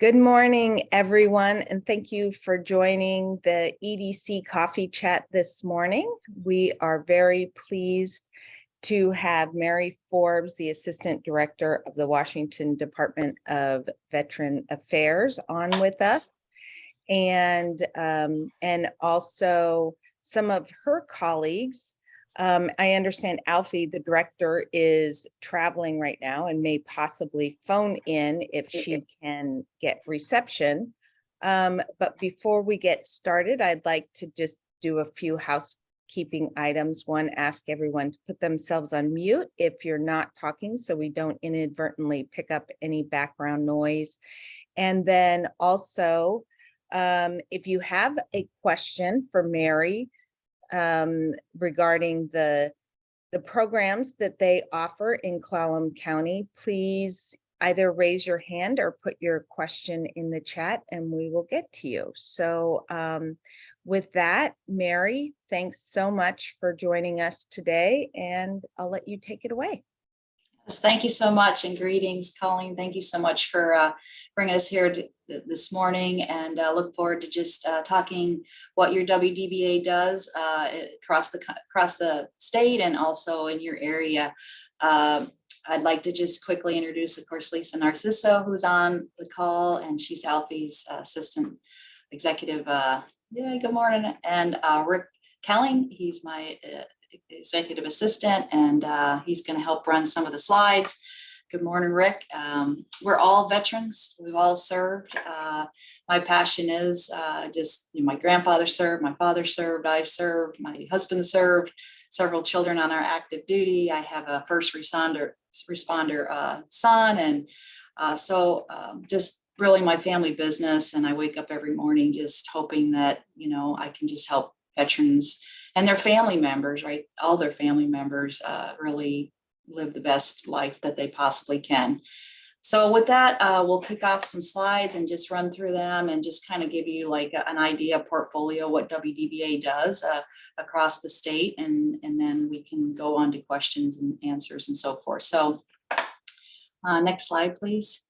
Good morning, everyone, and thank you for joining the EDC Coffee Chat this morning. We are very pleased to have Mary Forbes, the Assistant Director of the Washington Department of Veteran Affairs, on with us, and also some of her colleagues. I understand Alfie, the director, is traveling right now and may possibly phone in if she can get reception. But before we get started, I'd like to just do a few housekeeping items. One, ask everyone to put themselves on mute if you're not talking, so we don't inadvertently pick up any background noise. And then also, if you have a question for Mary, regarding the programs that they offer in Clallam County, please either raise your hand or put your question in the chat and we will get to you. So with that, Mary, thanks so much for joining us today, and I'll let you take it away. Yes, thank you so much, and greetings, Colleen. Thank you so much for bringing us here this morning, and look forward to just talking what your WDVA does across the state and also in your area. I'd like to just quickly introduce, of course, Liza Narciso, who's on the call, and she's Alfie's assistant executive. Good morning. And Rick Kelling, he's my executive assistant, and he's going to help run some of the slides. Good morning, Rick. We're all veterans. We've all served. My passion is my grandfather served, my father served, I served, my husband served, several children on our active duty. I have a first responder son, and so just really my family business. And I wake up every morning just hoping that, I can just help veterans and their family members, right? All their family members really live the best life that they possibly can. So with that, we'll kick off some slides and just run through them and just kind of give you like an idea portfolio what WDVA does across the state, and then we can go on to questions and answers and so forth. So next slide, please.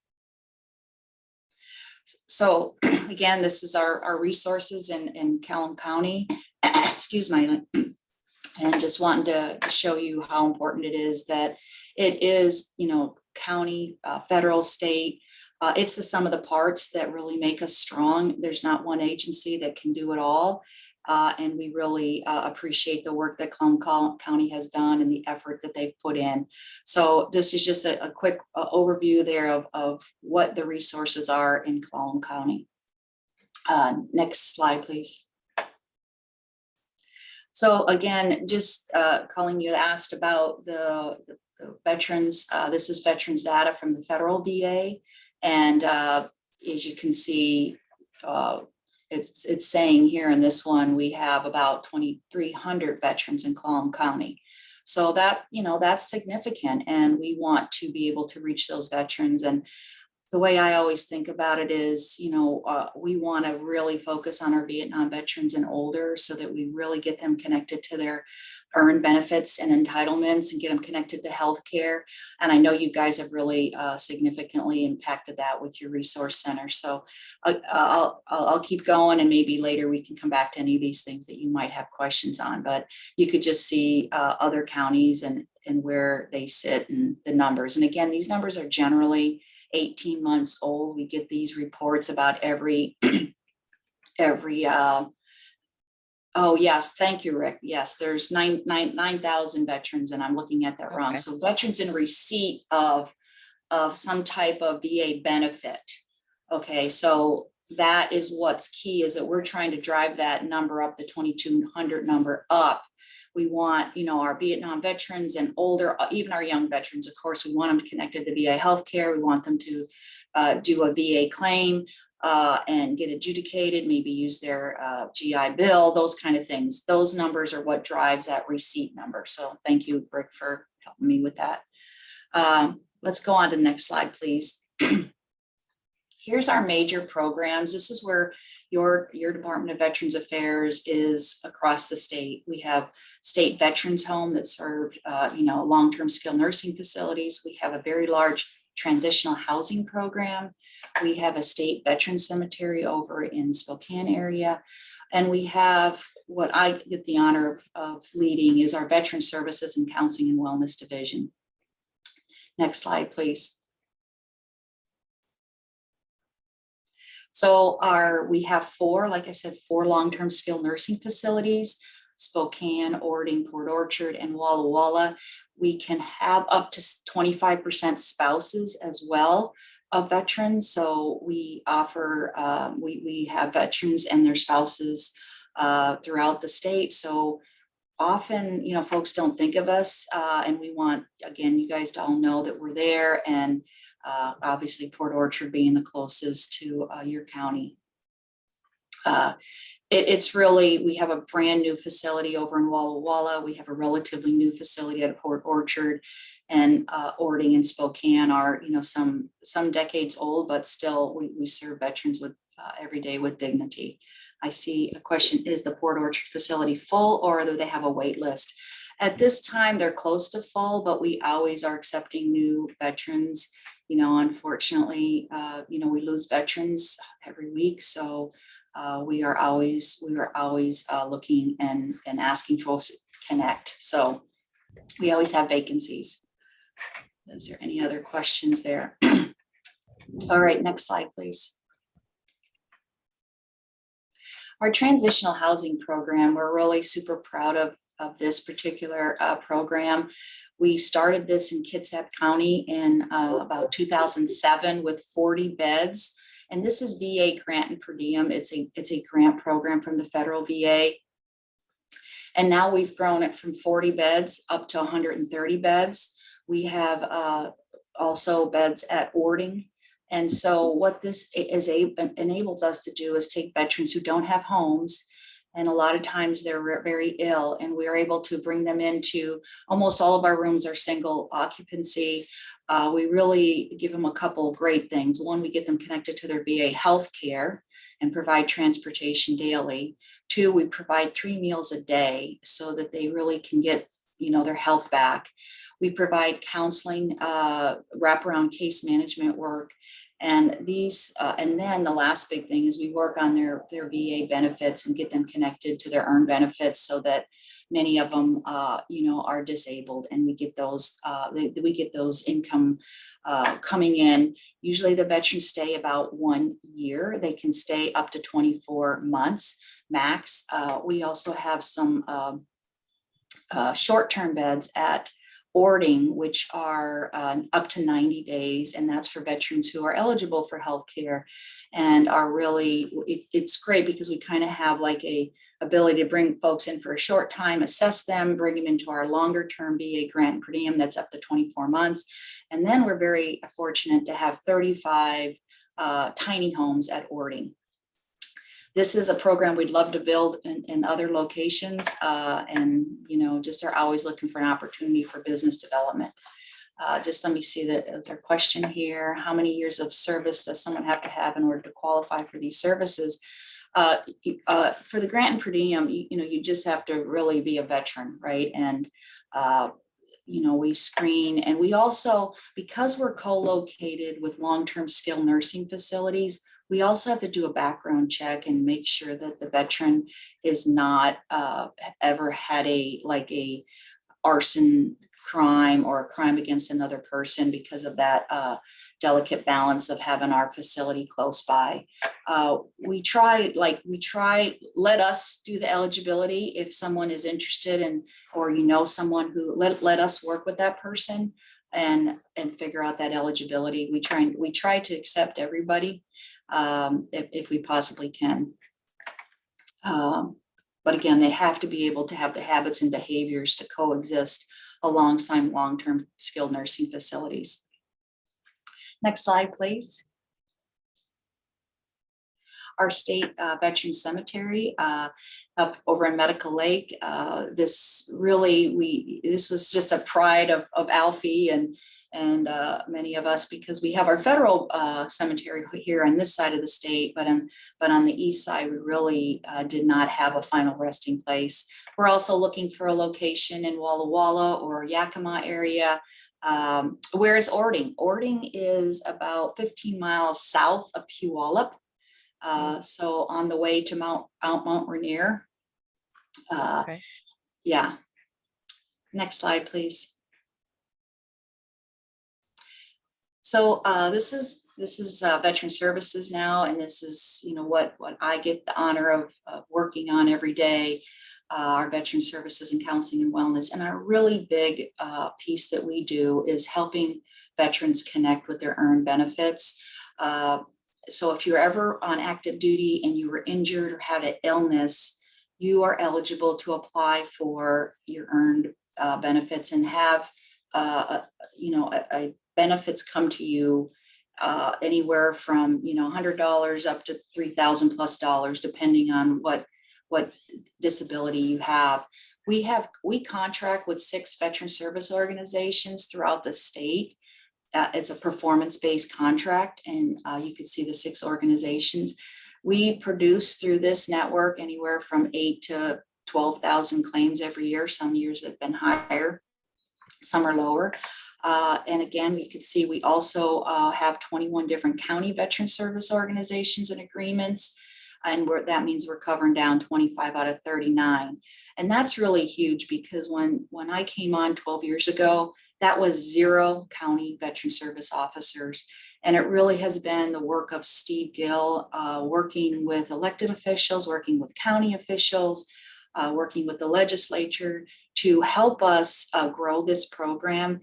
So again, this is our resources in Clallam County. Excuse me. And just wanting to show you how important it is that it is, county, federal, state. It's the sum of the parts that really make us strong. There's not one agency that can do it all. And we really appreciate the work that Clallam County has done and the effort that they've put in. So this is just a quick overview there of what the resources are in Clallam County. Next slide, please. So again, just Colleen, you asked about the veterans. This is veterans data from the federal VA. And as you can see, it's saying here in this one, we have about 2,300 veterans in Clallam County. So that, that's significant, and we want to be able to reach those veterans. And the way I always think about it is, we want to really focus on our Vietnam veterans and older so that we really get them connected to their earned benefits and entitlements and get them connected to healthcare. And I know you guys have really significantly impacted that with your resource center. So I'll keep going, and maybe later we can come back to any of these things that you might have questions on. But you could just see other counties and where they sit and the numbers. And again, these numbers are generally 18 months old. We get these reports about every oh yes, thank you, Rick. Yes, there's 9,000 veterans, and I'm looking at that wrong. Okay. So veterans in receipt of some type of VA benefit. Okay, so that is what's key, is that we're trying to drive that number up, the 2,200 number up. We want, our Vietnam veterans and older, even our young veterans, of course, we want them connected to VA healthcare. We want them to do a VA claim and get adjudicated, maybe use their GI Bill, those kind of things. Those numbers are what drives that receipt number. So thank you, Rick, for helping me with that. Let's go on to the next slide, please. Here's our major programs. This is where your Department of Veterans Affairs is across the state. We have state veterans home that serve, long-term skilled nursing facilities. We have a very large transitional housing program. We have a state veteran cemetery over in Spokane area. And we have what I get the honor of leading is our Veteran Services and Counseling and Wellness Division. Next slide, please. So we have four, like I said, four long-term skilled nursing facilities: Spokane, Ording, Port Orchard, and Walla Walla. We can have up to 25% spouses as well of veterans. So we offer, we have veterans and their spouses throughout the state. So often, you know, folks don't think of us, and we want, again, you guys to all know that we're there, and obviously Port Orchard being the closest to your county. It's really, we have a brand new facility over in Walla Walla. We have a relatively new facility at Port Orchard, and Ording and Spokane are, you know, some decades old, but still we serve veterans with every day with dignity. I see a question: is the Port Orchard facility full, or do they have a wait list? At this time, they're close to full, but we always are accepting new veterans. You know, unfortunately, you know, we lose veterans every week. So we are always looking and asking folks to connect. So we always have vacancies. Is there any other questions there? All right, next slide, please. Our transitional housing program, we're really super proud of this particular program. We started this in Clallam County in about 2007 with 40 beds. And this is VA grant and per diem. It's a grant program from the federal VA. And now we've grown it from 40 beds up to 130 beds. We have also beds at Ording. And so what this enables us to do is take veterans who don't have homes, and a lot of times they're very ill, and we're able to bring them into, almost all of our rooms are single occupancy. We really give them a couple of great things. One, we get them connected to their VA health care and provide transportation daily. Two, we provide 3 meals a day so that they really can get, you know, their health back. We provide counseling, wraparound case management work. And these, and then the last big thing is we work on their VA benefits and get them connected to their earned benefits, so that many of them, you know, are disabled, and we get those income coming in. Usually the veterans stay about 1 year. They can stay up to 24 months max. We also have some short-term beds at Ording, which are up to 90 days, and that's for veterans who are eligible for health care, and are really, it's great because we kind of have like a ability to bring folks in for a short time, assess them, bring them into our longer term VA grant and per diem that's up to 24 months. And then we're very fortunate to have 35 tiny homes at Ording. This is a program we'd love to build in other locations, and, you know, just are always looking for an opportunity for business development. Just let me see their question here. How many years of service does someone have to have in order to qualify for these services? For the grant and per diem, you know, you just have to really be a veteran, right? And you know, we screen, and we also, because we're co-located with long-term skilled nursing facilities, we also have to do a background check and make sure that the veteran is not ever had a arson crime or a crime against another person, because of that delicate balance of having our facility close by. We try, let us do the eligibility if someone is interested in, or you know someone who, let us work with that person and figure out that eligibility. We try to accept everybody if we possibly can. But again, they have to be able to have the habits and behaviors to coexist alongside long-term skilled nursing facilities. Next slide, please. Our state veteran cemetery up over in Medical Lake. This was just a pride of Alfie and many of us, because we have our federal cemetery here on this side of the state, but on the east side, we really did not have a final resting place. We're also looking for a location in Walla Walla or Yakima area. Where is Ording? Ording is about 15 miles south of Puyallup. So on the way to Mount Rainier. Okay. Yeah. Next slide, please. So this is Veteran Services now, and this is, you know, what I get the honor of working on every day. Our Veteran Services and Counseling and Wellness, and our really big piece that we do is helping veterans connect with their earned benefits. So if you're ever on active duty and you were injured or had an illness, you are eligible to apply for your earned benefits and have benefits come to you anywhere from $100 up to $3,000+ depending on what disability you have. We contract with 6 veteran service organizations throughout the state. It's a performance-based contract, and you can see the 6 organizations. We produce through this network anywhere from 8,000 to 12,000 claims every year. Some years have been higher, some are lower. And again, you can see we also have 21 different county veteran service organizations and agreements. And that means we're covering down 25 out of 39. And that's really huge because when I came on 12 years ago, that was 0 county veteran service officers. And it really has been the work of Steve Gill, working with elected officials, working with county officials, working with the legislature to help us grow this program.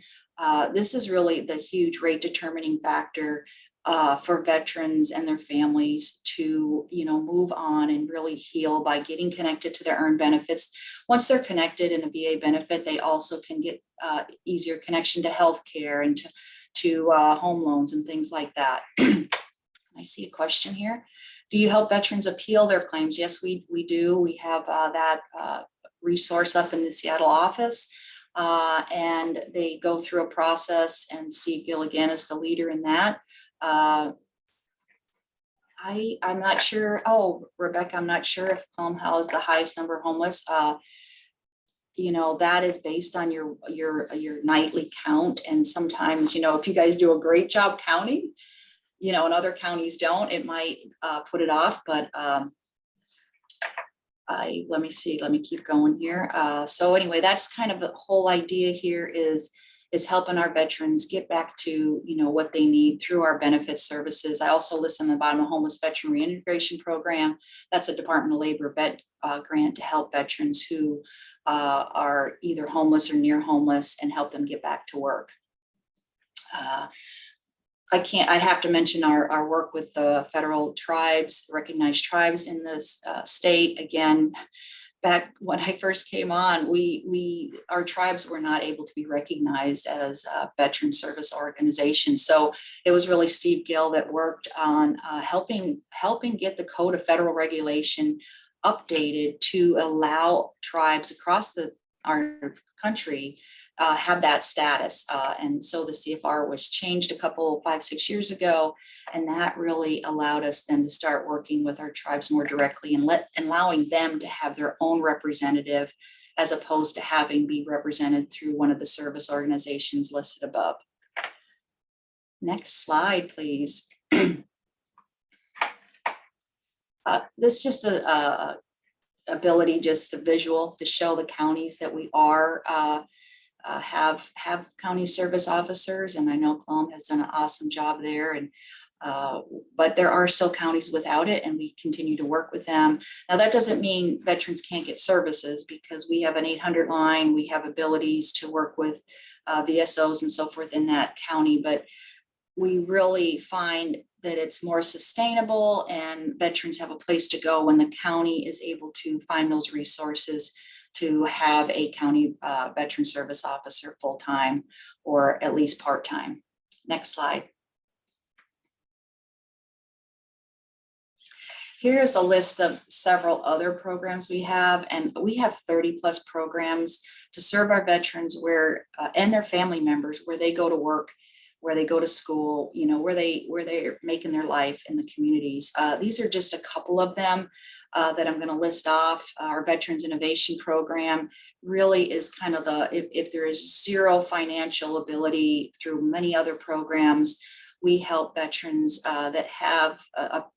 This is really the huge rate determining factor for veterans and their families to, move on and really heal by getting connected to their earned benefits. Once they're connected in a VA benefit, they also can get easier connection to healthcare and to home loans and things like that. I see a question here. Do you help veterans appeal their claims? Yes, we do. We have that resource up in the Seattle office. And they go through a process, and Steve Gill again is the leader in that. I'm not sure. Oh, Rebecca, I'm not sure if Clallam has the highest number of homeless. That is based on your nightly count. And sometimes, if you guys do a great job counting, and other counties don't, it might put it off, but let me see, let me keep going here. So anyway, that's kind of the whole idea here is helping our veterans get back to, what they need through our benefit services. I also list on the bottom a homeless veteran reintegration program. That's a Department of Labor vet grant to help veterans who are either homeless or near homeless and help them get back to work. I have to mention our work with the federal tribes, recognized tribes in this state. Again, back when I first came on, our tribes were not able to be recognized as veteran service organizations. So it was really Steve Gill that worked on helping get the Code of Federal Regulation updated to allow tribes across our country have that status. And so the CFR was changed 5-6 years ago, and that really allowed us then to start working with our tribes more directly and allowing them to have their own representative as opposed to be represented through one of the service organizations listed above. Next slide, please. This is just a ability, just a visual to show the counties that we are have county service officers, and I know Clallam has done an awesome job there, and but there are still counties without it, and we continue to work with them. Now that doesn't mean veterans can't get services, because we have an 800 line, we have abilities to work with VSOs and so forth in that county, but we really find that it's more sustainable and veterans have a place to go when the county is able to find those resources to have a county veteran service officer full-time or at least part-time. Next slide. Here's a list of several other programs we have, and we have 30+ programs to serve our veterans and their family members where they go to work where they go to school, you know, where they're making their life in the communities. These are just a couple of them that I'm going to list off. Our Veterans Innovation Program really is kind of if there is zero financial ability through many other programs, we help veterans that have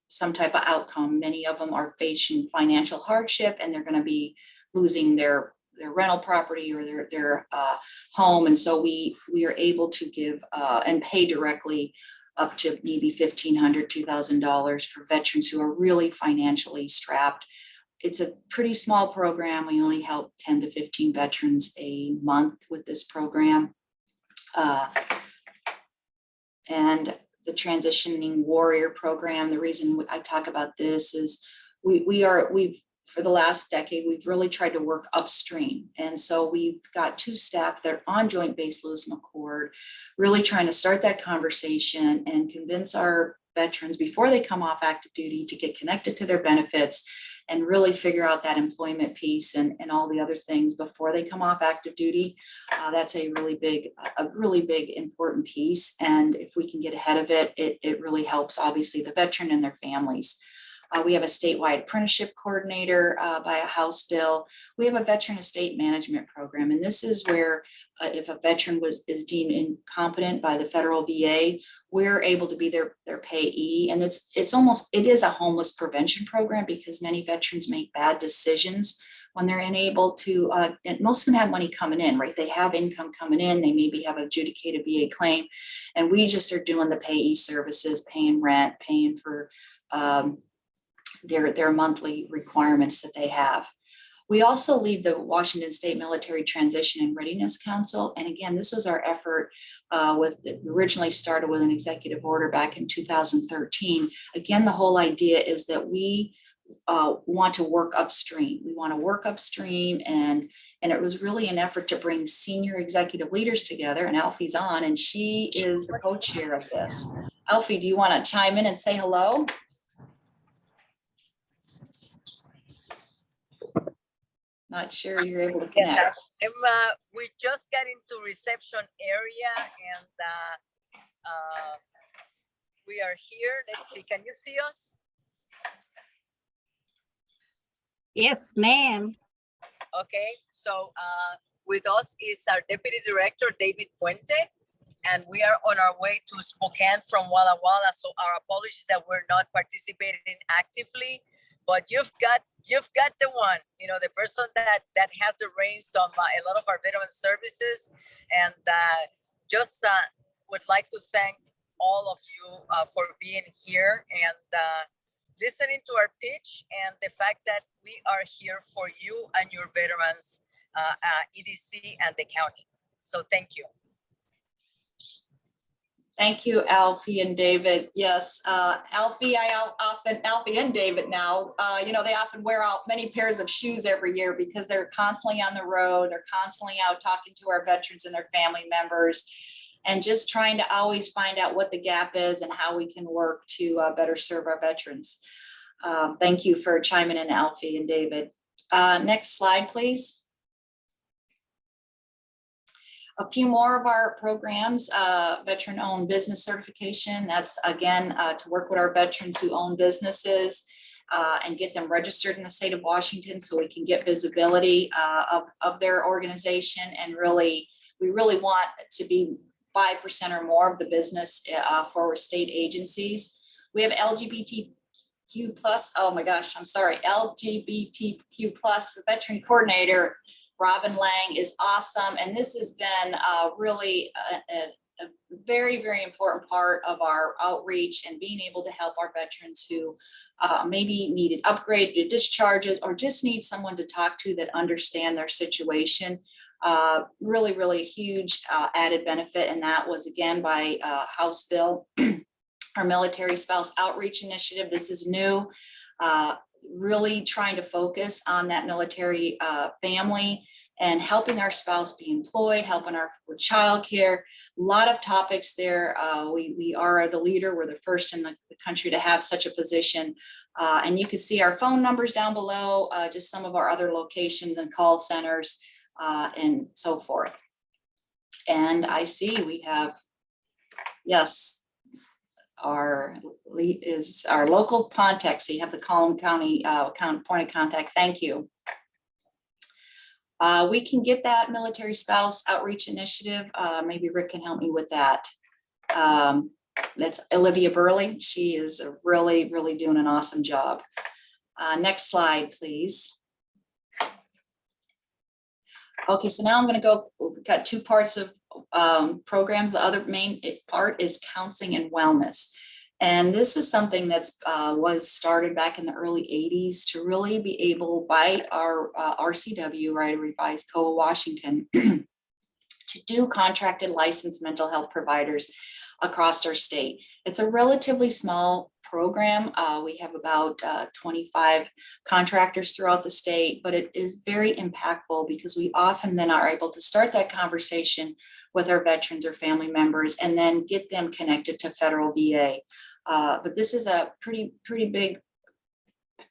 some type of outcome. Many of them are facing financial hardship, and they're going to be losing their rental property or their home. And so we are able to give and pay directly up to maybe $1,500, $2,000 for veterans who are really financially strapped. It's a pretty small program. We only help 10 to 15 veterans a month with this program. And the Transitioning Warrior Program, the reason I talk about this is we've for the last decade, we've really tried to work upstream. And so we've got 2 staff that are on Joint Base Lewis McChord, really trying to start that conversation and convince our veterans before they come off active duty to get connected to their benefits and really figure out that employment piece and all the other things before they come off active duty. That's a really big, important piece. And if we can get ahead of it, it really helps, obviously, the veteran and their families. We have a statewide apprenticeship coordinator by a House bill. We have a veteran estate management program, and this is where if a veteran is deemed incompetent by the federal VA, we're able to be their payee. And it is a homeless prevention program because many veterans make bad decisions when they're unable to, and most of them have money coming in, right? They have income coming in, they maybe have an adjudicated VA claim, and we just are doing the payee services, paying rent, paying for their monthly requirements that they have. We also lead the Washington State Military Transition and Readiness Council. And again, this was our effort originally started with an executive order back in 2013. Again, the whole idea is that we want to work upstream. We want to work upstream, and it was really an effort to bring senior executive leaders together, and Alfie's on, and she is the co-chair of this. Alfie, do you want to chime in and say hello? Not sure you're able to connect. Yes, we just got into reception area, and we are here. Let's see, can you see us? Yes, ma'am. Okay, so with us is our Deputy Director, David Puente, and we are on our way to Spokane from Walla Walla. So our apologies that we're not participating actively, but you've got the one, you know, the person that has the reins on a lot of our veteran services, and just would like to thank all of you for being here and listening to our pitch, and the fact that we are here for you and your veterans, EDC and the county. So thank you. Thank you, Alfie and David. Yes, Alfie and David now, you know, they often wear out many pairs of shoes every year because they're constantly on the road. They're constantly out talking to our veterans and their family members, and just trying to always find out what the gap is and how we can work to better serve our veterans. Thank you for chiming in, Alfie and David. Next slide, please. A few more of our programs, veteran-owned business certification. That's again to work with our veterans who own businesses and get them registered in the state of Washington so we can get visibility of their organization. And really, we really want it to be 5% or more of the business for state agencies. We have LGBTQ plus, oh my gosh, I'm sorry, LGBTQ plus veteran coordinator, Robin Lang, is awesome. And this has been really a very, very important part of our outreach and being able to help our veterans who maybe needed upgraded discharges or just need someone to talk to that understand their situation. Really, really huge added benefit. And that was again by House bill, our military spouse outreach initiative. This is new. Really trying to focus on that military family and helping our spouse be employed, helping with childcare. A lot of topics there. We are the leader. We're the first in the country to have such a position. And you can see our phone numbers down below, just some of our other locations and call centers and so forth. And I see we have Yes, is our local contact. So you have the Clallam County point of contact. Thank you. We can get that military spouse outreach initiative. Maybe Rick can help me with that. That's Olivia Burley. She is really, really doing an awesome job. Next slide, please. Okay, so now I'm going to go, we've got two parts of programs. The other main part is counseling and wellness. And this is something that's was started back in the early 80s to really be able by our RCW, right, Revised Code of Washington, to do contracted licensed mental health providers across our state. It's a relatively small program. We have about 25 contractors throughout the state, but it is very impactful because we often then are able to start that conversation with our veterans or family members and then get them connected to federal VA. But this is a pretty big,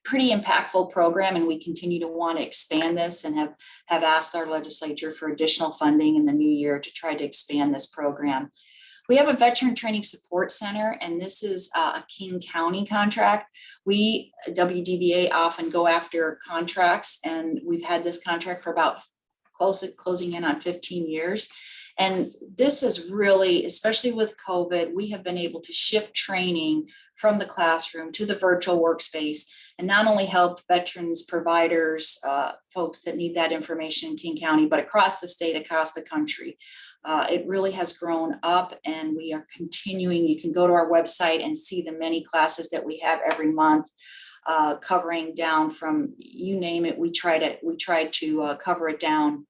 pretty impactful program, and we continue to want to expand this and have asked our legislature for additional funding in the new year to try to expand this program. We have a veteran training support center, and this is a King County contract. We, WDVA, often go after contracts, and we've had this contract for about closing in on 15 years. And this is really, especially with COVID, we have been able to shift training from the classroom to the virtual workspace and not only help veterans, providers, folks that need that information in King County, but across the state, across the country. It really has grown up, and we are continuing. You can go to our website and see the many classes that we have every month, covering down from, you name it. We try to cover it down.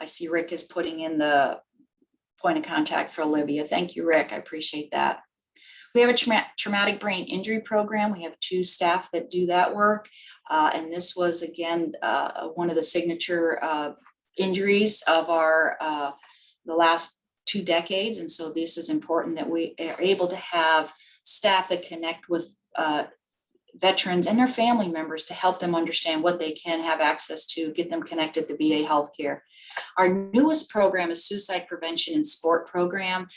I see Rick is putting in the point of contact for Olivia. Thank you, Rick. I appreciate that. We have a traumatic brain injury program. We have 2 staff that do that work. And this was, again, one of the signature injuries of our the last 2 decades. And so this is important that we are able to have staff that connect with veterans and their family members to help them understand what they can have access to, get them connected to VA healthcare. Our newest program is Suicide Prevention and Sport Program.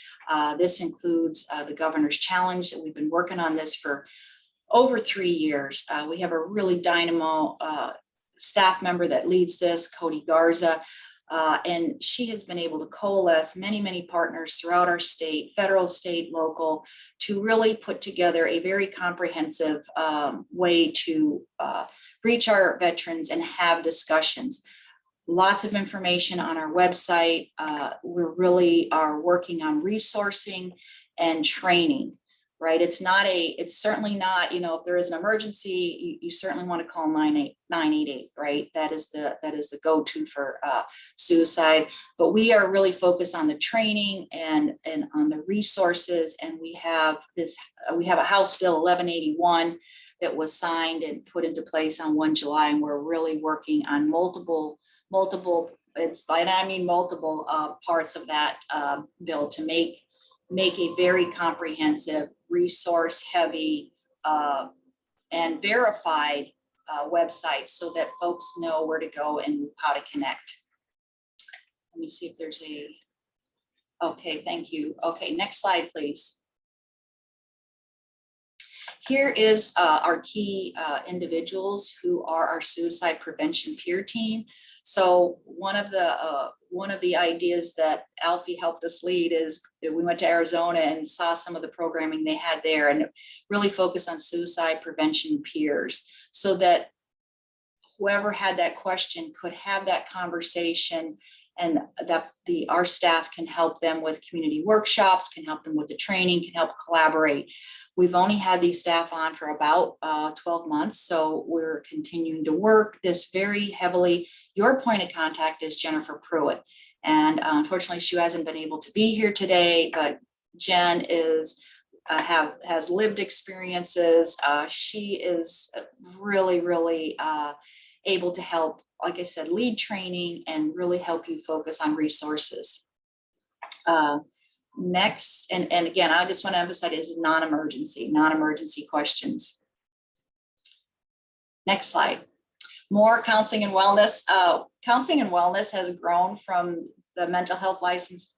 This includes the Governor's Challenge. That we've been working on this for over 3 years. We have a really dynamo staff member that leads this, Cody Garza, and she has been able to coalesce many partners throughout our state, federal, state, local, to really put together a very comprehensive way to reach our veterans and have discussions. Lots of information on our website. We really are working on resourcing and training, right? It's certainly not, if there is an emergency, you certainly want to call 988, right? That is the go-to for suicide. But we are really focused on the training and on the resources. And we have a House Bill 1181 that was signed and put into place on 1 July. And we're really working on multiple parts of that bill to make a very comprehensive, resource heavy and verified website so that folks know where to go and how to connect. Let me see if there's okay, thank you. Okay, next slide, please. Here is our key individuals who are our suicide prevention peer team. So one of the ideas that Alfie helped us lead is that we went to Arizona and saw some of the programming they had there, and really focused on suicide prevention peers, so that whoever had that question could have that conversation, and that our staff can help them with community workshops, can help them with the training, can help collaborate. We've only had these staff on for about 12 months, so we're continuing to work this very heavily. Your point of contact is Jennifer Pruitt, and unfortunately she hasn't been able to be here today, but Jen has lived experiences. She is really able to help, like I said, lead training and really help you focus on resources. Next, and again, I just want to emphasize, is non-emergency questions. Next slide. More counseling and wellness. Counseling and wellness has grown from the mental health license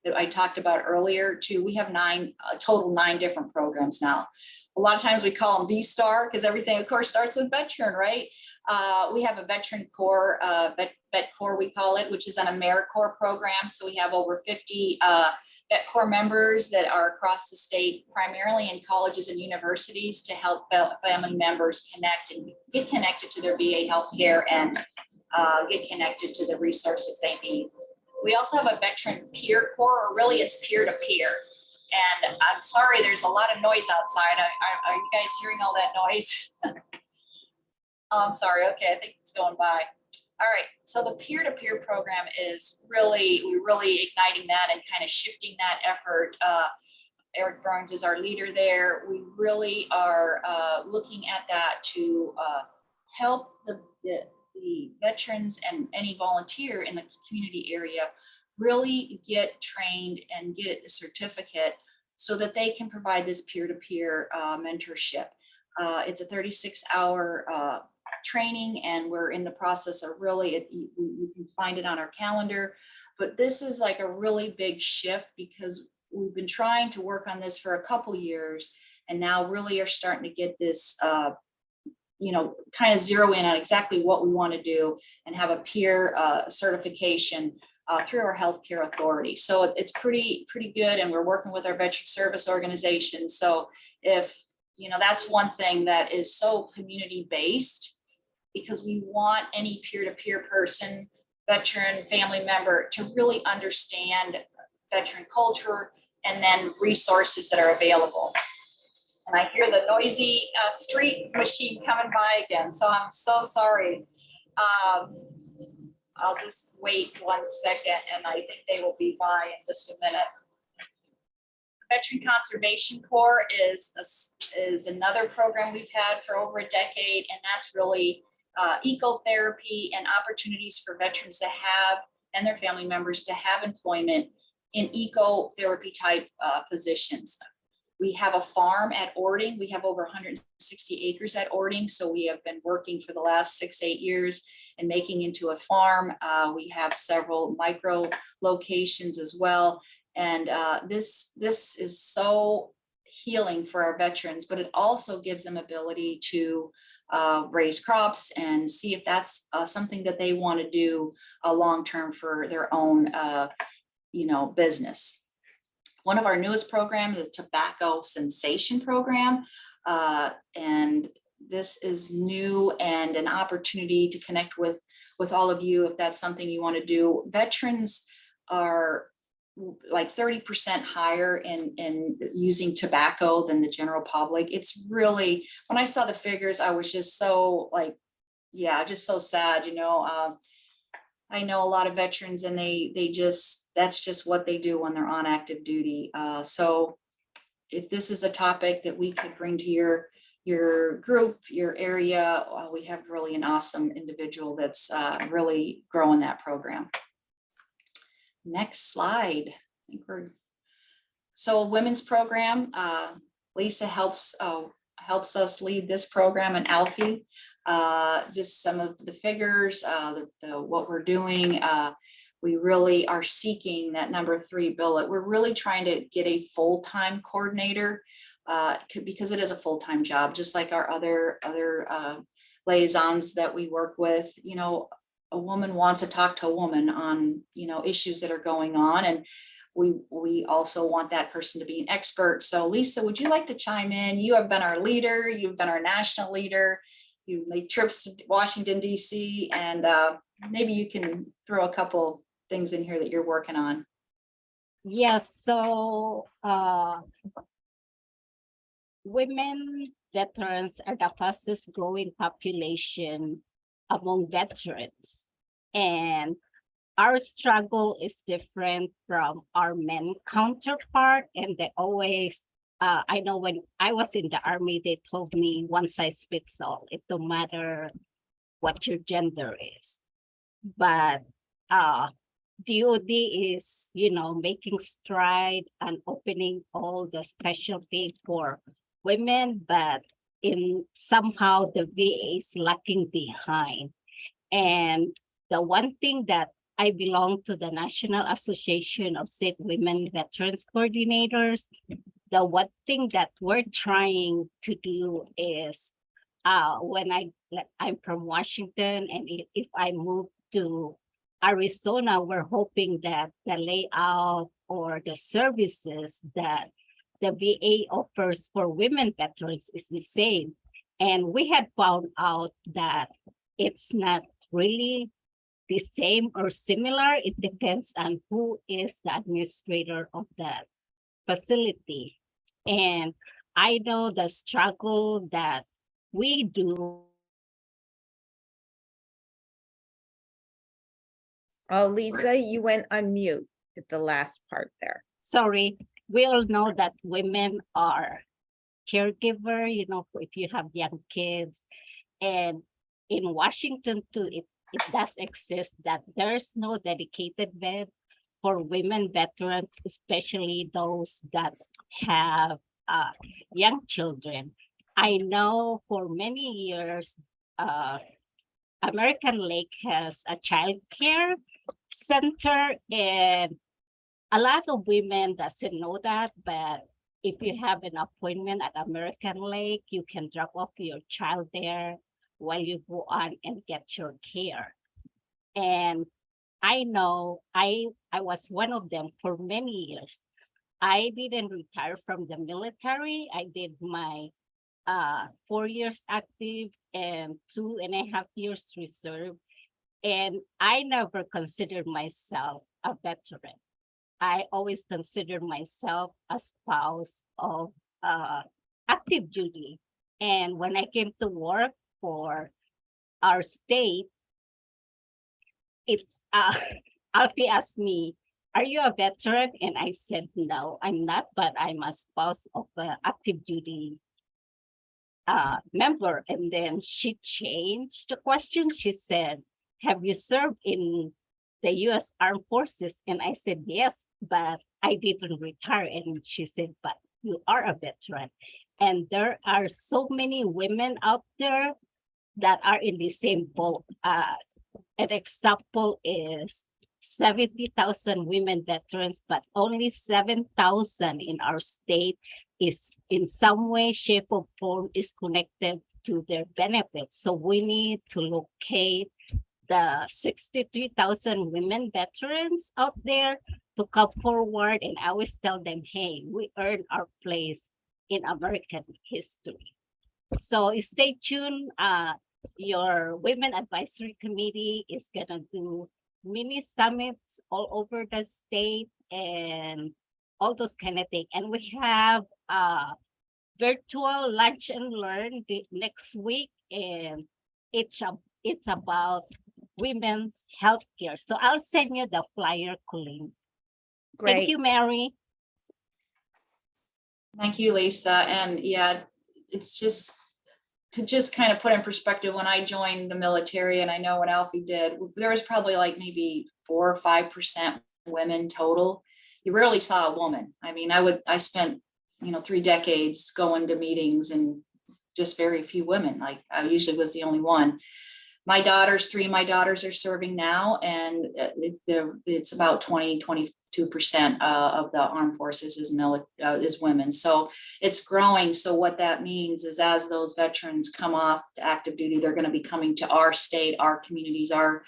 that I talked about earlier too. We have a total 9 different programs now. A lot of times we call them V-Star because everything, of course, starts with veteran, right? We have a veteran core, vet core we call it, which is an AmeriCorps program. So we have over 50 vet core members that are across the state, primarily in colleges and universities, to help family members connect and get connected to their VA healthcare and get connected to the resources they need. We also have a veteran peer core, or really it's peer-to-peer. And I'm sorry, there's a lot of noise outside. Are you guys hearing all that noise? Oh, I'm sorry. Okay, I think it's going by. All right, so the peer-to-peer program is we're really igniting that and kind of shifting that effort. Eric Burns is our leader there. We really are looking at that to help the veterans and any volunteer in the community area really get trained and get a certificate so that they can provide this peer-to-peer mentorship. It's a 36-hour training, and we're in the process of really, you can find it on our calendar, but this is like a really big shift because we've been trying to work on this for a couple years, and now really are starting to get this kind of zero in on exactly what we want to do and have a peer certification through our healthcare authority. So it's pretty good, and we're working with our veteran service organization. So if that's one thing that is so community based, because we want any peer-to-peer person, veteran, family member to really understand veteran culture and then resources that are available. And I hear the noisy street machine coming by again, so I'm so sorry. I'll just wait 1 second, and I think they will be by in just a minute. Veteran Conservation Corps is another program we've had for over a decade, and that's really ecotherapy and opportunities for veterans to have and their family members to have employment in ecotherapy type positions. We have a farm at Ording. We have over 160 acres at Ording. So we have been working for the last 6-8 years and making into a farm. We have several micro locations as well. And this is so healing for our veterans, but it also gives them ability to raise crops and see if that's something that they want to do long-term for their own business. One of our newest programs is the Tobacco Cessation Program. And this is new and an opportunity to connect with all of you if that's something you want to do. Veterans are like 30% higher in using tobacco than the general public. It's really, when I saw the figures, I was just so just so sad, I know a lot of veterans, and that's just what they do when they're on active duty. So if this is a topic that we could bring to your group, your area, we have really an awesome individual that's really growing that program. Next slide. So a women's program. Lisa helps us lead this program, and Alfie. Just some of the figures, what we're doing. We really are seeking that number 3 bullet. We're really trying to get a full-time coordinator because it is a full-time job, just like our other liaisons that we work with. A woman wants to talk to a woman on issues that are going on, and we also want that person to be an expert. So Lisa, would you like to chime in? You have been our leader. You've been our national leader. You make trips to Washington, D.C., and maybe you can throw a couple things in here that you're working on. Yes, so women veterans are the fastest growing population among veterans. And our struggle is different from our men counterpart. And they always, I know when I was in the Army, they told me one size fits all. It don't matter what your gender is. But DOD is, making stride and opening all the specialty for women, but somehow the VA is lacking behind. And the one thing that I belong to the National Association of State Women Veterans Coordinators. The one thing that we're trying to do is when I'm from Washington, and if I move to Arizona, we're hoping that the layout or the services that the VA offers for women veterans is the same. And we had found out that it's not really the same or similar. It depends on who is the administrator of that facility. And I know the struggle that we do. Oh, Lisa, you went on mute at the last part there. Sorry, we all know that women are caregiver, you know, if you have young kids. And in Washington too, it does exist that there's no dedicated bed for women veterans, especially those that have young children. I know for many years, American Lake has a child care center, and a lot of women doesn't know that, but if you have an appointment at American Lake, you can drop off your child there while you go on and get your care. And I know I was one of them for many years. I didn't retire from the military. I did my 4 years active and 2.5 years reserve. And I never considered myself a veteran. I always considered myself a spouse of active duty. And when I came to work for our state, it's Alfie asked me, "Are you a veteran?" And I said, "No, I'm not, but I'm a spouse of an active duty member." And then she changed the question. She said, "Have you served in the U.S. Armed Forces?" And I said, "Yes, but I didn't retire." And she said, "But you are a veteran." And there are so many women out there that are in the same boat. An example is 70,000 women veterans, but only 7,000 in our state is in some way, shape, or form is connected to their benefits. So we need to locate the 63,000 women veterans out there to come forward. And I always tell them, hey, we earned our place in American history. So stay tuned. Your Women Advisory Committee is gonna do mini summits all over the state and all those kind of things. And we have virtual lunch and learn next week, and it's about women's healthcare. So I'll send you the flyer, Colleen. Great. Thank you, Mary. Thank you, Lisa. And yeah, it's just to kind of put in perspective, when I joined the military, and I know when Alfie did, there was probably like maybe 4 or 5% women total. You rarely saw a woman. I mean, I spent, 3 decades going to meetings and just very few women. Like I usually was the only one. Three of my daughters are serving now, and it's about 22% of the armed forces is women. So it's growing. So what that means is as those veterans come off to active duty, they're going to be coming to our state, our communities, our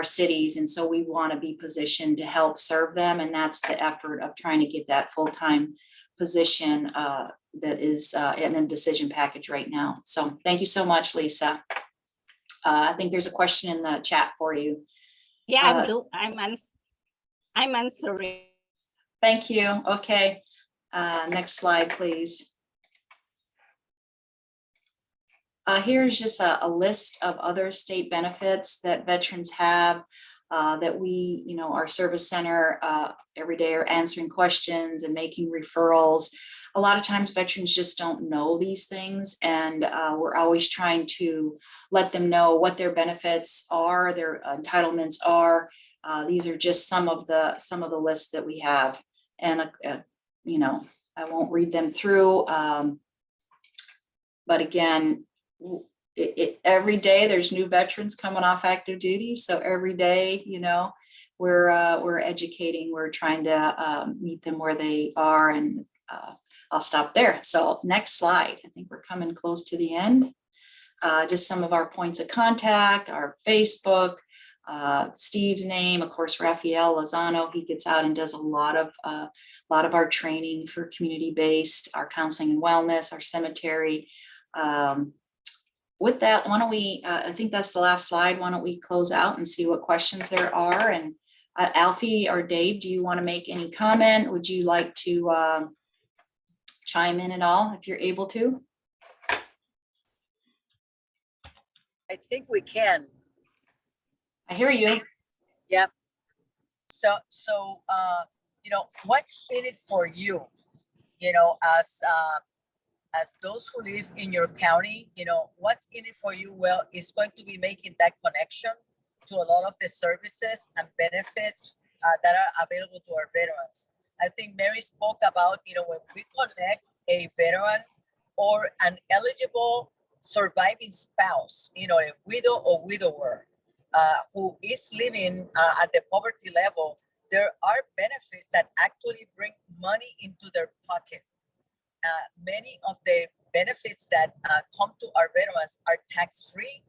cities. And so we want to be positioned to help serve them. And that's the effort of trying to get that full-time position that is in a decision package right now. So thank you so much, Lisa. I think there's a question in the chat for you. Yeah, I'm answering. Thank you. Okay. Next slide, please. Here's just a list of other state benefits that veterans have that we, our service center every day are answering questions and making referrals. A lot of times veterans just don't know these things, and we're always trying to let them know what their benefits are, their entitlements are. These are just some of the lists that we have, and I won't read them through. But again, every day there's new veterans coming off active duty. So every day, we're educating, we're trying to meet them where they are, and I'll stop there. So next slide. I think we're coming close to the end. Just some of our points of contact, our Facebook, Steve's name, of course, Rafael Lozano. He gets out and does a lot of our training for community-based, our counseling and wellness, our cemetery. With that, why don't we, I think that's the last slide. Why don't we close out and see what questions there are? And Alfie or Dave, do you want to make any comment? Would you like to chime in at all if you're able to? I think we can. I hear you. Yeah. So you know, what's in it for you? You know, as those who live in your county, you know, what's in it for you? Well, it's going to be making that connection to a lot of the services and benefits that are available to our veterans. I think Mary spoke about, you know, when we connect a veteran or an eligible surviving spouse, you know, a widow or widower who is living at the poverty level, there are benefits that actually bring money into their pocket. Many of the benefits that come to our veterans are tax-free,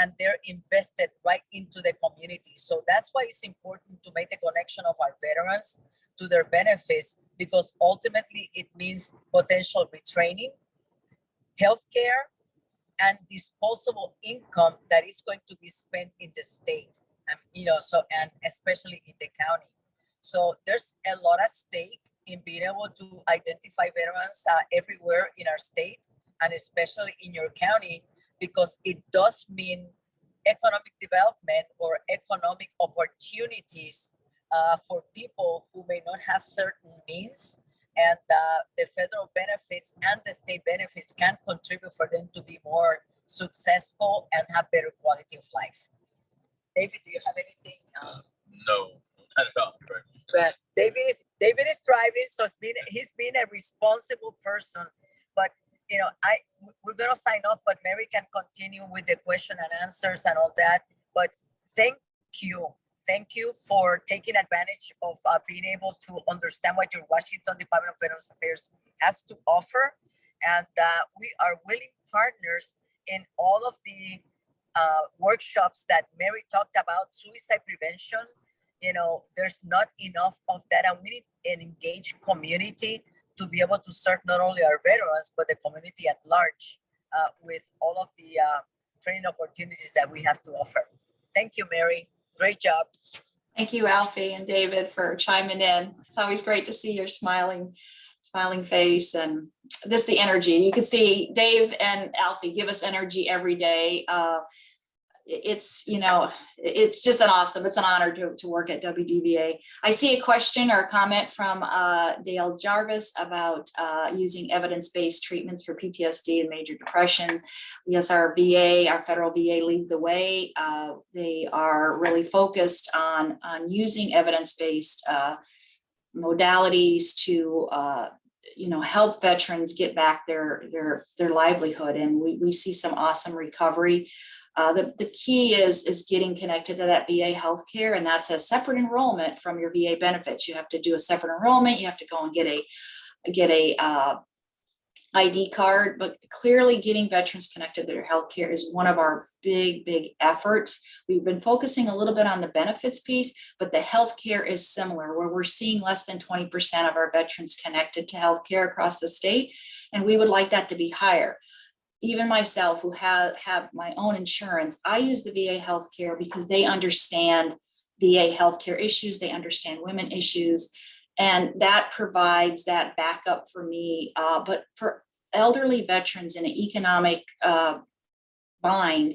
and they're invested right into the community. So that's why it's important to make the connection of our veterans to their benefits, because ultimately it means potential retraining, healthcare, and disposable income that is going to be spent in the state, you know, so, and especially in the county. So there's a lot at stake in being able to identify veterans everywhere in our state, and especially in your county, because it does mean economic development or economic opportunities for people who may not have certain means, and the federal benefits and the state benefits can contribute for them to be more successful and have better quality of life. David, do you have anything? No, not at all. But David is driving, so he's been a responsible person. But you know, we're gonna sign off, but Mary can continue with the question and answers and all that. But thank you for taking advantage of being able to understand what your Washington Department of Veterans Affairs has to offer, and we are willing partners in all of the workshops that Mary talked about. Suicide prevention, you know, there's not enough of that, and we need an engaged community to be able to serve not only our veterans, but the community at large with all of the training opportunities that we have to offer. Thank you, Mary. Great job. Thank you, Alfie and David, for chiming in. It's always great to see your smiling face, and this, the energy. You can see Dave and Alfie give us energy every day. It's, you know, it's just it's an honor to work at WDVA. I see a question or a comment from Dale Jarvis about using evidence-based treatments for PTSD and major depression. Yes, our federal VA lead the way. They are really focused on using evidence-based modalities to you know, help veterans get back their livelihood, and we see some awesome recovery. The key is getting connected to that VA healthcare, and that's a separate enrollment from your VA benefits. You have to do a separate enrollment. You have to go and get a ID card, but clearly getting veterans connected to their healthcare is one of our big efforts. We've been focusing a little bit on the benefits piece, but the healthcare is similar, where we're seeing less than 20% of our veterans connected to healthcare across the state, and we would like that to be higher. Even myself, who have my own insurance, I use the VA healthcare because they understand VA healthcare issues, they understand women issues, and that provides that backup for me. But for elderly veterans in an economic bind,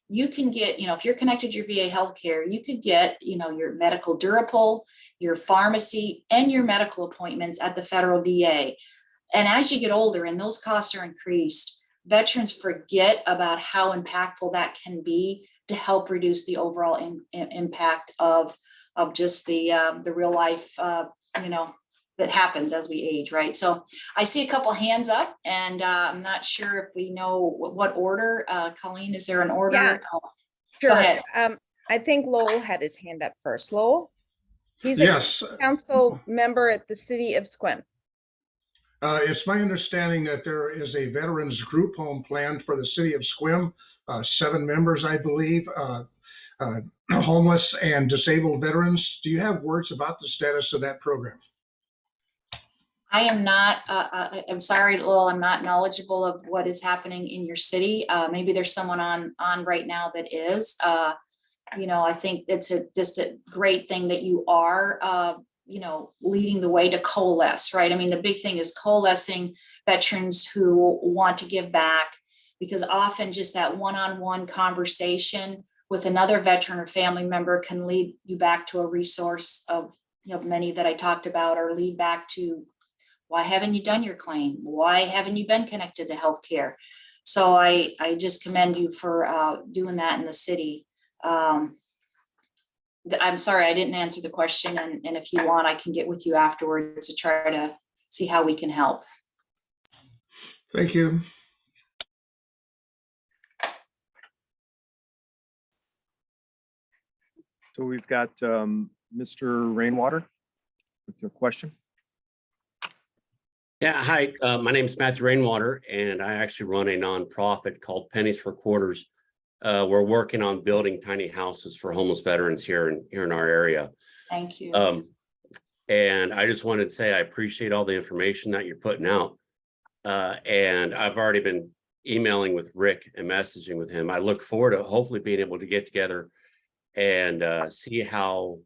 you can get, you know, if you're connected to your VA healthcare, you could get, you know, your medical durable, your pharmacy, and your medical appointments at the federal VA. And as you get older and those costs are increased, veterans forget about how impactful that can be to help reduce the overall impact of just the real life, you know, that happens as we age, right? So I see a couple hands up, and I'm not sure if we know what order. Colleen, is there an order? Yeah, Go sure. ahead. I think Lowell had his hand up first. Lowell? He's a Yes, council member at the city of Sequim. it's my understanding that there is a veterans group home planned for the city of Sequim, 7 members, I believe, homeless and disabled veterans. Do you have words about the status of that program? I am not, I'm sorry, Lowell, I'm not knowledgeable of what is happening in your city. Maybe there's someone on right now that is. I think it's just a great thing that you are, leading the way to coalesce, right? I mean, the big thing is coalescing veterans who want to give back, because often just that one-on-one conversation with another veteran or family member can lead you back to a resource of, many that I talked about, or lead back to, why haven't you done your claim? Why haven't you been connected to healthcare? So I just commend you for doing that in the city. I'm sorry, I didn't answer the question. And if you want, I can get with you afterwards to try to see how we can help. Thank you. So we've got Mr. Rainwater with your question. Yeah, hi, my name is Matthew Rainwater, and I actually run a nonprofit called Pennies for Quarters. We're working on building tiny houses for homeless veterans here in our area. Thank you. And I just wanted to say I appreciate all the information that you're putting out. And I've already been emailing with Rick and messaging with him. I look forward to hopefully being able to get together and see how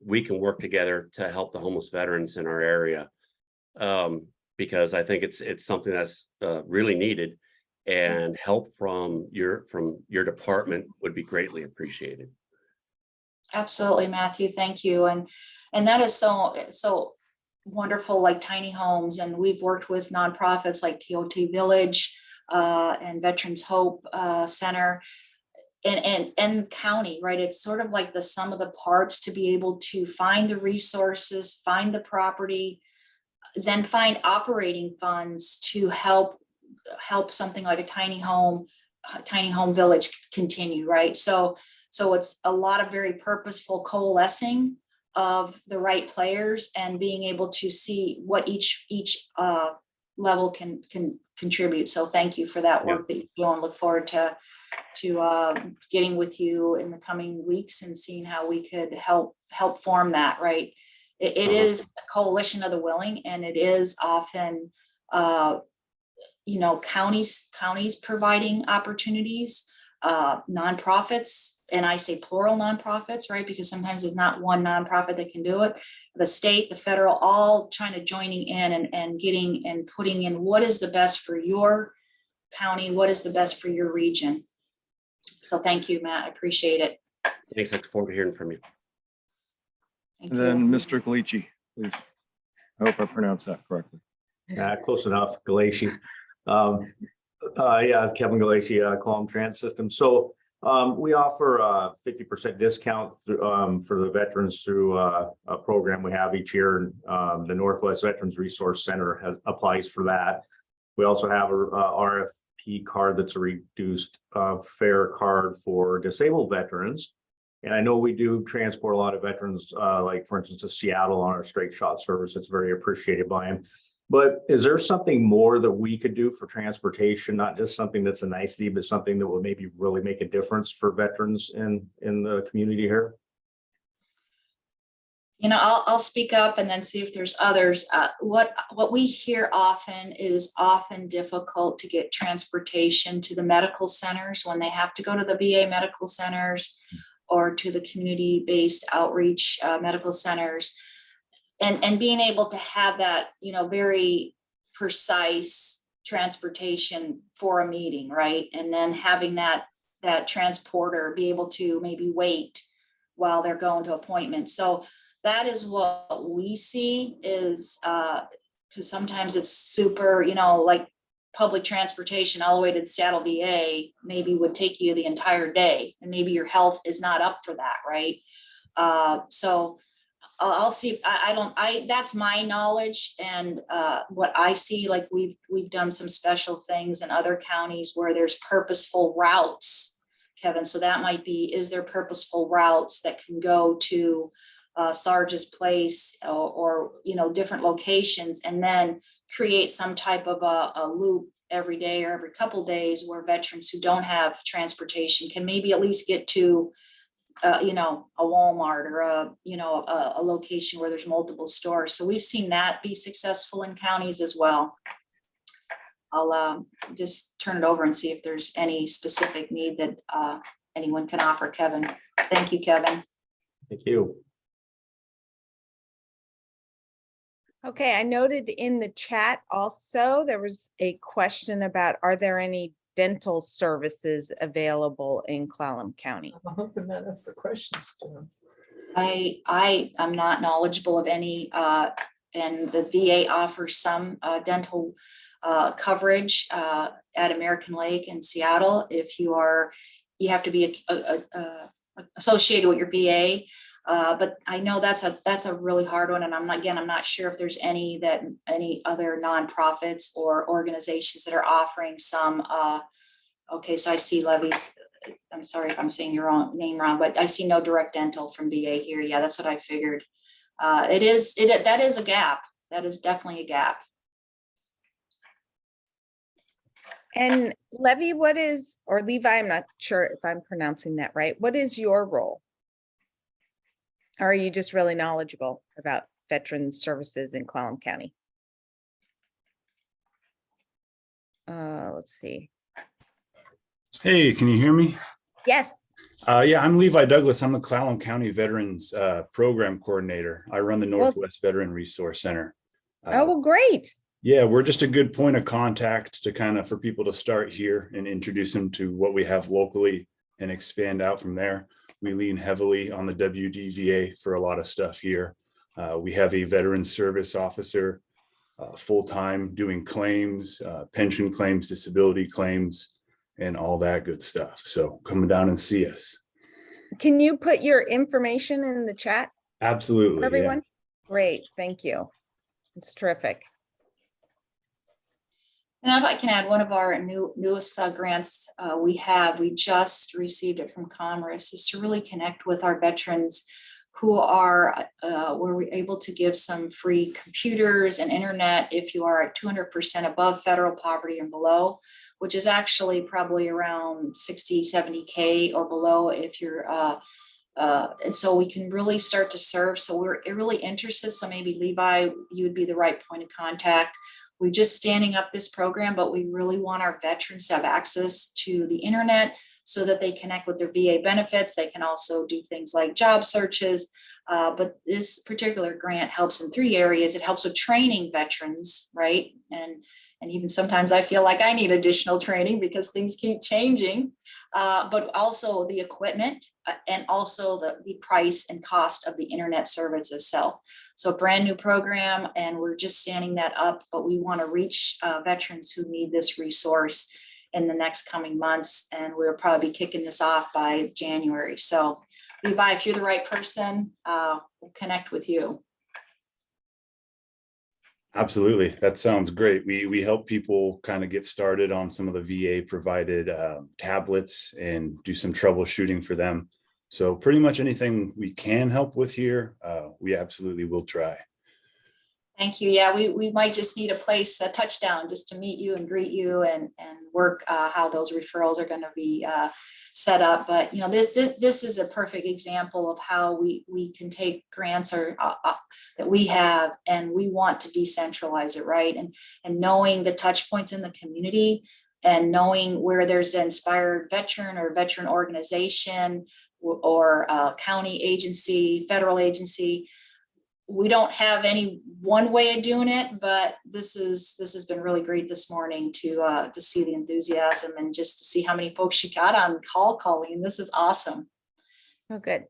we can work together to help the homeless veterans in our area. Because I think it's something that's really needed, and help from your department would be greatly appreciated. Absolutely, Matthew. Thank you. And that is so wonderful, like tiny homes. And we've worked with nonprofits like TOT Village and Veterans Hope Center and county, right? It's sort of like the sum of the parts to be able to find the resources, find the property, then find operating funds to help something like a tiny home village continue, right? So it's a lot of very purposeful coalescing of the right players and being able to see what each level can contribute. So thank you for that work that you do, and look forward to getting with you in the coming weeks and seeing how we could help form that, right? It is a coalition of the willing, and it is often, counties providing opportunities, nonprofits, and I say plural nonprofits, right? Because sometimes there's not one nonprofit that can do it. The state, the federal, all trying to joining in and getting and putting in what is the best for your county, what is the best for your region. So thank you, Matt. I appreciate it. Thanks. I look forward to hearing from you. Thank And you. then Mr. Galici, please. I hope I pronounced that correctly. Close enough, Galici. Kevin Galici, Clallam Transit System. So we offer a 50% discount for the veterans through a program we have each year. The Northwest Veterans Resource Center applies for that. We also have a RFP card that's a reduced fare card for disabled veterans. And I know we do transport a lot of veterans, like for instance, to Seattle on our straight shot service. It's very appreciated by them. But is there something more that we could do for transportation, not just something that's a nicety, but something that would maybe really make a difference for veterans in the community here? I'll speak up and then see if there's others. What we hear often is often difficult to get transportation to the medical centers when they have to go to the VA medical centers or to the community-based outreach medical centers. And being able to have that, very precise transportation for a meeting, right? And then having that transporter be able to maybe wait while they're going to appointments. So that is what we see is sometimes it's super, like public transportation all the way to Seattle, VA, maybe would take you the entire day, and maybe your health is not up for that, right? So I'll see if that's my knowledge and what I see, like we've done some special things in other counties where there's purposeful routes, Kevin. So that might be, is there purposeful routes that can go to Sarge's Place or, you know, different locations, and then create some type of a loop every day or every couple days where veterans who don't have transportation can maybe at least get to, you know, a Walmart or a location where there's multiple stores. So we've seen that be successful in counties as well. I'll just turn it over and see if there's any specific need that anyone can offer Kevin. Thank you, Kevin. Thank you. Okay, I noted in the chat also, there was a question about, are there any dental services available in Clallam County? I'm hoping that up for questions. I am not knowledgeable of any, and the VA offers some dental coverage at American Lake in Seattle. If you have to be associated with your VA. But I know that's a really hard one, and I'm not sure if there's any other nonprofits or organizations that are offering some. Okay, so I see Levy's. I'm sorry if I'm saying your name wrong, but I see no direct dental from VA here. Yeah, that's what I figured. That is a gap. That is definitely a gap. And Levy, or Levi, I'm not sure if I'm pronouncing that right. What is your role? Or are you just really knowledgeable about veterans services in Clallam County? Let's see. Hey, can you hear me? Yes. Yeah, I'm Levi Douglas. I'm the Clallam County Veterans Program Coordinator. I run the Northwest Veteran Resource Center. Oh, well, great. Yeah, we're just a good point of contact to for people to start here and introduce them to what we have locally and expand out from there. We lean heavily on the WDVA for a lot of stuff here. We have a veteran service officer full-time doing claims, pension claims, disability claims, and all that good stuff. So come down and see us. Can you put your information in the chat? Absolutely. For everyone? Yeah. Great, thank you. It's terrific. And if I can add, one of our newest grants we just received it from Commerce, is to really connect with our veterans who are, where we're able to give some free computers and internet if you are at 200% above federal poverty and below, which is actually probably around 60, 70K or below if you're, and so we can really start to serve. So we're really interested. So maybe Levi, you would be the right point of contact. We're just standing up this program, but we really want our veterans to have access to the internet so that they connect with their VA benefits. They can also do things like job searches. But this particular grant helps in 3 areas. It helps with training veterans, right? And even sometimes I feel like I need additional training because things keep changing, but also the equipment and also the price and cost of the internet service itself. So brand new program, and we're just standing that up, but we want to reach veterans who need this resource in the next coming months. And we'll probably be kicking this off by January. So Levi, if you're the right person, we'll connect with you. Absolutely. That sounds great. We help people kind of get started on some of the VA provided tablets and do some troubleshooting for them. So pretty much anything we can help with here, we absolutely will try. Thank you. Yeah, we might just need a touchdown just to meet you and greet you and work how those referrals are going to be set up. But you know, this is a perfect example of how we can take grants that we have, and we want to decentralize it, right? And knowing the touch points in the community and knowing where there's an inspired veteran or veteran organization or county agency, federal agency. We don't have any one way of doing it, but this has been really great this morning to see the enthusiasm and just to see how many folks you got on call, Colleen. This is awesome. Oh, good.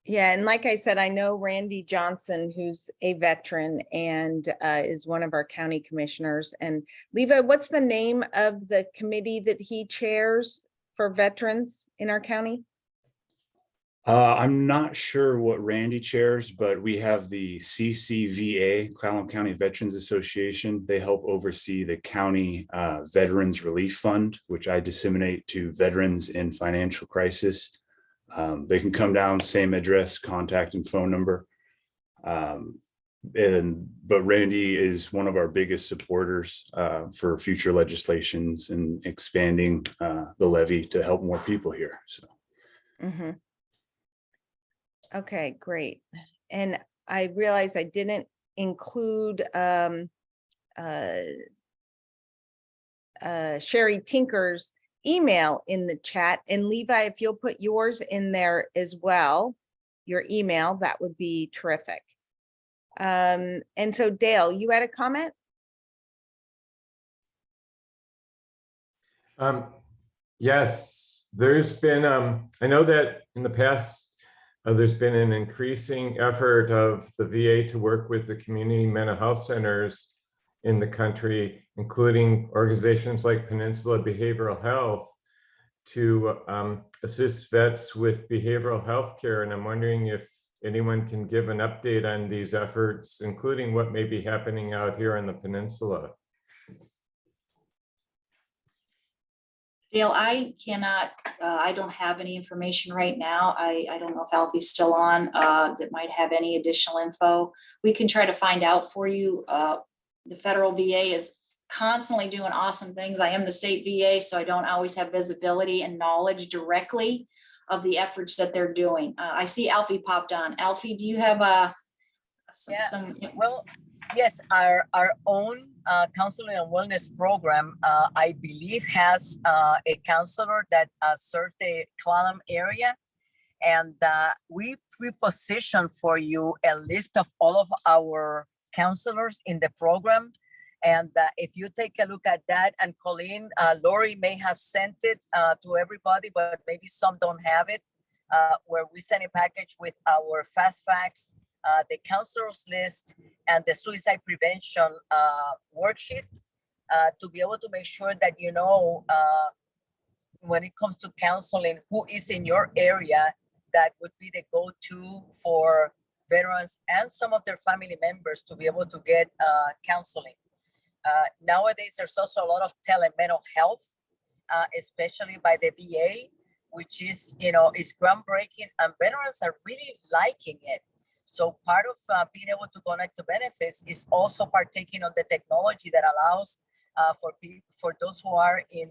Yeah, and like I said, I know Randy Johnson, who's a veteran and is one of our county commissioners. And Levi, what's the name of the committee that he chairs for veterans in our county? I'm not sure what Randy chairs, but we have the CCVA, Clallam County Veterans Association. They help oversee the county Veterans Relief Fund, which I disseminate to veterans in financial crisis. They can come down, same address, contact and phone number. But Randy is one of our biggest supporters for future legislations and expanding the levy to help more people here. So. Mhm. Okay, great. And I realized I didn't include Sherry Tinker's email in the chat. And Levi, if you'll put yours in there as well, your email, that would be terrific. And so Dale, you had a comment? Yes, there's been, I know that in the past, there's been an increasing effort of the VA to work with the community mental health centers in the country, including organizations like Peninsula Behavioral Health, to assist vets with behavioral health care. And I'm wondering if anyone can give an update on these efforts, including what may be happening out here on the peninsula. Dale, I cannot, I don't have any information right now. I don't know if Alfie's still on that might have any additional info. We can try to find out for you. The federal VA is constantly doing awesome things. I am the state VA, so I don't always have visibility and knowledge directly of the efforts that they're doing. I see Alfie popped on. Alfie, do you have some? Well, yes, our own counseling and wellness program, I believe, has a counselor that serves the Clallam area. And we pre-position for you a list of all of our counselors in the program. And if you take a look at that, and Colleen, Lori may have sent it to everybody, but maybe some don't have it, where we send a package with our fast facts, the counselors list, and the suicide prevention worksheet to be able to make sure that you know when it comes to counseling, who is in your area that would be the go-to for veterans and some of their family members to be able to get counseling. Nowadays, there's also a lot of telemental health, especially by the VA, which is, is groundbreaking, and veterans are really liking it. So part of being able to connect to benefits is also partaking on the technology that allows for those who are in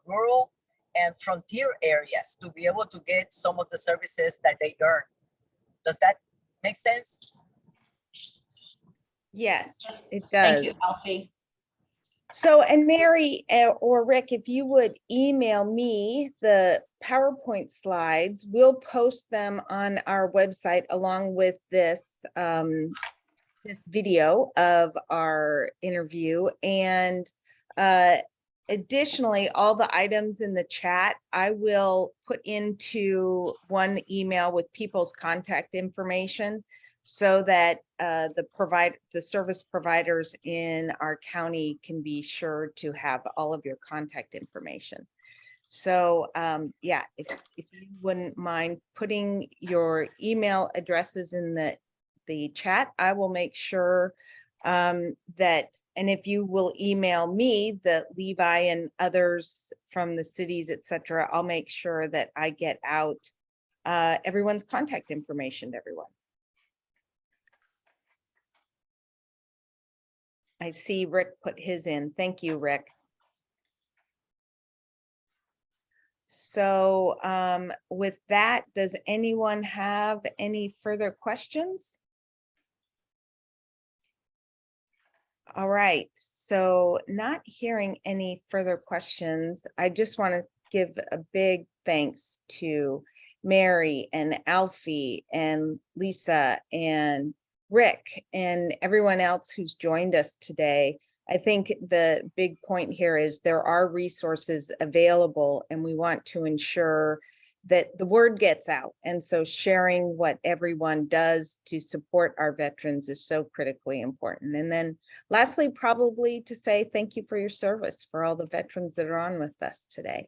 rural and frontier areas to be able to get some of the services that they earn. Does that make sense? Yes, it does. Thank you, Alfie. So, and Mary or Rick, if you would email me the PowerPoint slides, we'll post them on our website along with this this video of our interview. And additionally, all the items in the chat, I will put into one email with people's contact information, so that the service providers in our county can be sure to have all of your contact information. So yeah, if you wouldn't mind putting your email addresses in the chat, I will make sure that, and if you will email me, the Levi and others from the cities, etc., I'll make sure that I get out everyone's contact information to everyone. I see Rick put his in. Thank you, Rick. So with that, does anyone have any further questions? All right, so not hearing any further questions, I just want to give a big thanks to Mary and Alfie and Lisa and Rick and everyone else who's joined us today. I think the big point here is there are resources available, and we want to ensure that the word gets out. And so sharing what everyone does to support our veterans is so critically important. And then lastly, probably to say thank you for your service for all the veterans that are on with us today.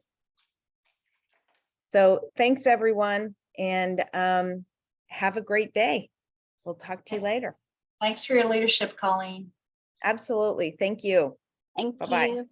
So thanks, everyone, and have a great day. We'll talk to you later. Thanks for your leadership, Colleen. Absolutely. Thank you. Thank Bye-bye. you.